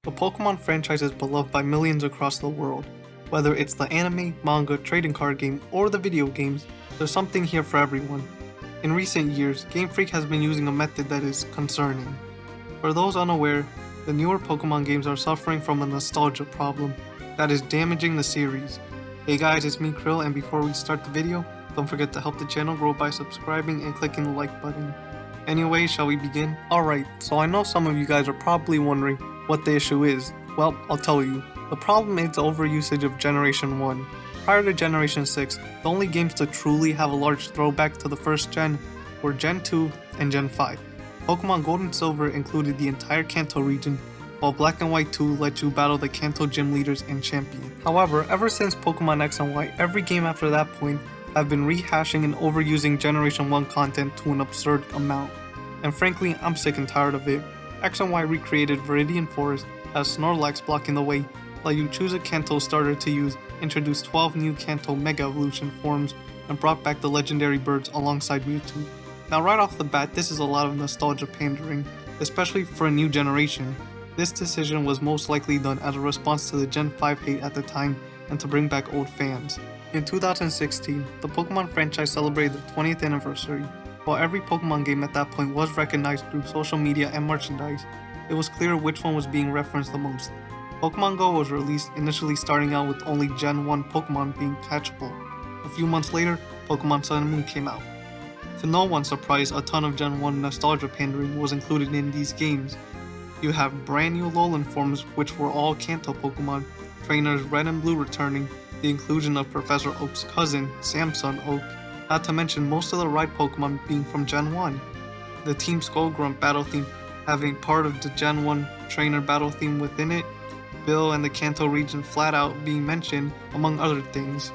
The Pokemon franchise is beloved by millions across the world. Whether it's the anime, manga, trading card game, or the video games, there's something here for everyone. In recent years, Game Freak has been using a method that is concerning. For those unaware, the newer Pokemon games are suffering from a nostalgia problem that is damaging the series. Hey guys, it's me Krill, and before we start the video, don't forget to help the channel grow by subscribing and clicking the like button. Anyway, shall we begin? Alright, so I know some of you guys are probably wondering what the issue is. Well, I'll tell you. The problem is the overusage of Generation 1. Prior to Generation 6, the only games to truly have a large throwback to the first gen were Gen 2 and Gen 5. Pokemon Gold and Silver included the entire Kanto region, while Black and White 2 let you battle the Kanto gym leaders and champion. However, ever since Pokemon X and Y, every game after that point have been rehashing and overusing Generation 1 content to an absurd amount. And frankly, I'm sick and tired of it. X and Y recreated Viridian Forest, has Snorlax blocking the way, let you choose a Kanto starter to use, introduced 12 new Kanto Mega Evolution forms, and brought back the legendary birds alongside Mewtwo. Now right off the bat, this is a lot of nostalgia pandering, especially for a new generation. This decision was most likely done as a response to the Gen 5 hate at the time and to bring back old fans. In 2016, the Pokemon franchise celebrated their 20th anniversary. While every Pokemon game at that point was recognized through social media and merchandise, it was clear which one was being referenced the most. Pokemon Go was released, initially starting out with only Gen 1 Pokemon being catchable. A few months later, Pokemon Sun and Moon came out. To no one's surprise, a ton of Gen 1 nostalgia pandering was included in these games. You have brand new Alolan forms which were all Kanto Pokemon, trainers Red and Blue returning, the inclusion of Professor Oak's cousin, Samson Oak, not to mention most of the ride Pokemon being from Gen 1. The Team Skullgrunt battle theme having part of the Gen 1 trainer battle theme within it, Bill and the Kanto region flat out being mentioned, among other things.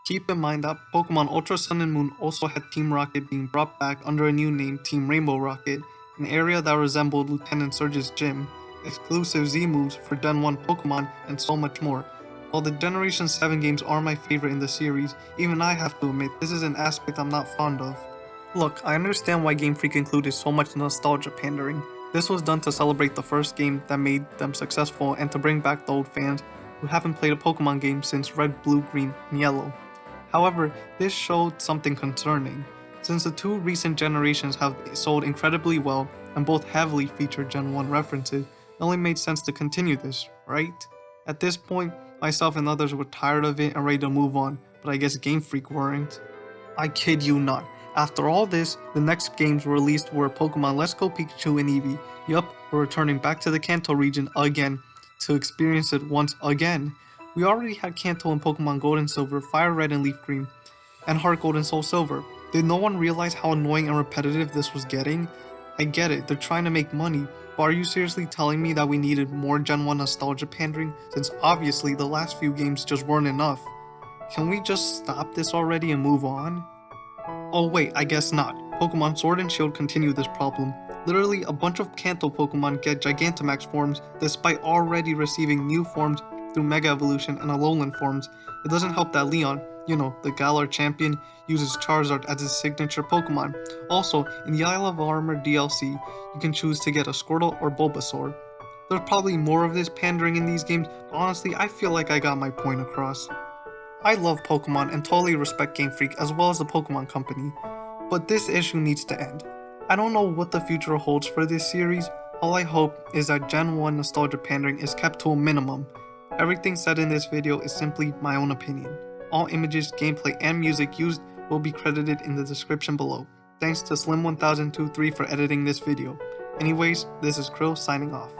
Keep in mind that Pokemon Ultra Sun and Moon also had Team Rocket being brought back under a new name, Team Rainbow Rocket, an area that resembled Lieutenant Surge's gym, exclusive Z moves for Gen 1 Pokemon, and so much more. While the Generation 7 games are my favorite in the series, even I have to admit this is an aspect I'm not fond of. Look, I understand why Game Freak included so much nostalgia pandering. This was done to celebrate the first game that made them successful and to bring back the old fans who haven't played a Pokemon game since Red, Blue, Green, and Yellow. However, this showed something concerning. Since the two recent generations have sold incredibly well and both heavily featured Gen 1 references, it only made sense to continue this, right? At this point, myself and others were tired of it and ready to move on, but I guess Game Freak weren't. I kid you not. After all this, the next games released were Pokemon Let's Go Pikachu and Eevee. Yup, we're returning back to the Kanto region again, to experience it once again. We already had Kanto in Pokemon Gold and Silver, Fire Red and Leaf Green, and Heart Gold and Soul Silver. Did no one realize how annoying and repetitive this was getting? I get it, they're trying to make money, but are you seriously telling me that we needed more Gen 1 nostalgia pandering, since obviously the last few games just weren't enough? Can we just stop this already and move on? Oh wait, I guess not. Pokemon Sword and Shield continue this problem. Literally, a bunch of Kanto Pokemon get Gigantamax forms despite already receiving new forms through Mega Evolution and Alolan forms. It doesn't help that Leon, the Galar champion, uses Charizard as his signature Pokemon. Also, in the Isle of Armor DLC, you can choose to get a Squirtle or Bulbasaur. There's probably more of this pandering in these games, but honestly, I feel like I got my point across. I love Pokemon and totally respect Game Freak as well as the Pokemon Company, but this issue needs to end. I don't know what the future holds for this series. All I hope is that Gen 1 nostalgia pandering is kept to a minimum. Everything said in this video is simply my own opinion. All images, gameplay, and music used will be credited in the description below. Thanks to Slim1023 for editing this video. Anyways, this is Krill signing off.